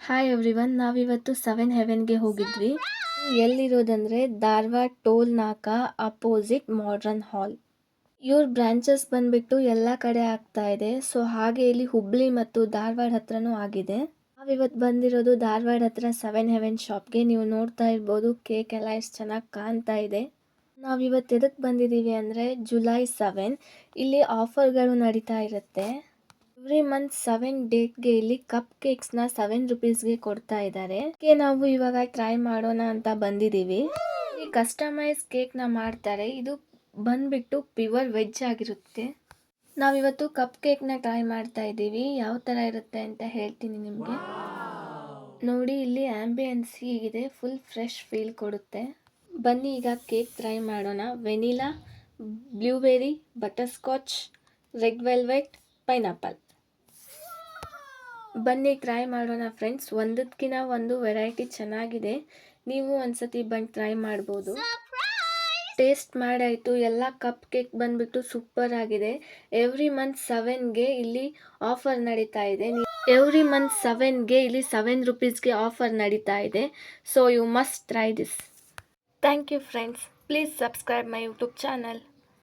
Hi everyone, ನಾವಿವತ್ತು seven ಹೆವೆನ್ಗೆ ಹೋಗಿದ್ವಿ. ಎಲ್ಲಿರೋದಂದ್ರೆ Dharwad toll ನಾಕ ಅಪೋಸಿಟ್ ಮಾಡರ್ನ್ ಹಾಲ್. ಇವ್ರ ಬ್ರಾಂಚಸ್ ಬಂದ್ಬಿಟ್ಟು ಎಲ್ಲ ಕಡೆ ಆಗ್ತಾ ಇದೆ. ಸೊ ಹಾಗೆ ಇಲ್ಲಿ ಹುಬ್ಳಿ ಮತ್ತು ಧಾರವಾಡ ಹತ್ರನೂ ಆಗಿದೆ. ನಾವಿವತ್ತು ಬಂದಿರೋದು ಧಾರವಾಡ ಹತ್ರ ಸೆವೆನ್ ಹೆವೆನ್ ಶಾಪ್ಗೆ. ನೀವು ನೋಡ್ತಾ ಇರ್ಬೋದು, ಕೇಕ್ ಎಲ್ಲ ಎಷ್ಟು ಚೆನ್ನಾಗಿ ಕಾಣ್ತಾ ಇದೆ. ನಾವಿವತ್ತು ಎದಕ್ಕೆ ಬಂದಿದ್ದೀವಿ ಅಂದರೆ ಜುಲೈ 7 ಇಲ್ಲಿ ಆಫರ್ಗಳು ನಡೀತಾ ಇರುತ್ತೆ. ಎವ್ರಿ ಮಂತ್ 7 ಡೇಟ್ಗೆ ಇಲ್ಲಿ ಕಪ್ ಕೇಕ್ಸ್ನ 7 ರುಪೀಸ್ಗೆ ಕೊಡ್ತಾ ಇದ್ದಾರೆ. ನಾವು ಇವಾಗ ಟ್ರೈ ಮಾಡೋಣ ಅಂತ ಬಂದಿದ್ದೀವಿ. ಈ ಕಸ್ಟಮೈಸ್ ಕೇಕ್ನ ಮಾಡ್ತಾರೆ. ಇದು ಬಂದ್ಬಿಟ್ಟು ಪ್ಯೂರ್ ವೆಜ್ ಆಗಿರುತ್ತೆ. ನಾವಿವತ್ತು ಕಪ್ ಕೇಕ್ನ ಟ್ರೈ ಮಾಡ್ತಾ ಇದ್ದೀವಿ. ಯಾವ ಥರ ಇರುತ್ತೆ ಅಂತ ಹೇಳ್ತೀನಿ ನಿಮಗೆ. ನೋಡಿ, ಇಲ್ಲಿ ಆಂಬಿಯನ್ಸ್ ಹೀಗಿದೆ, ಫುಲ್ ಫ್ರೆಶ್ ಫೀಲ್ ಕೊಡುತ್ತೆ. ಬನ್ನಿ ಈಗ ಕೇಕ್ ಟ್ರೈ ಮಾಡೋಣ. Vanilla, blueberry, butter scotch, red velvet, pineapple. ಬನ್ನಿ ಟ್ರೈ ಮಾಡೋಣ ಫ್ರೆಂಡ್ಸ್. ಒಂದಕ್ಕಿಂತ ಒಂದು ವೆರೈಟಿ ಚೆನ್ನಾಗಿದೆ. ನೀವು ಒಂದ್ಸತಿ ಬಂದು ಟ್ರೈ ಮಾಡ್ಬೋದು. ಟೇಸ್ಟ್ ಮಾಡಾಯಿತು. ಎಲ್ಲ ಕಪ್ ಕೇಕ್ ಬಂದ್ಬಿಟ್ಟು ಸೂಪರ್ ಆಗಿದೆ. ಎವ್ರಿ ಮಂತ್ 7ಗೆ ಇಲ್ಲಿ ಆಫರ್ ನಡೀತಾ ಇದೆ. ಎವ್ರಿ ಮಂತ್ 7ಗೆ ಇಲ್ಲಿ 7 ರುಪೀಸ್ಗೆ ಆಫರ್ ನಡೀತಾ ಇದೆ. So you must try this. Thank you friends. Please subscribe my YouTube channel.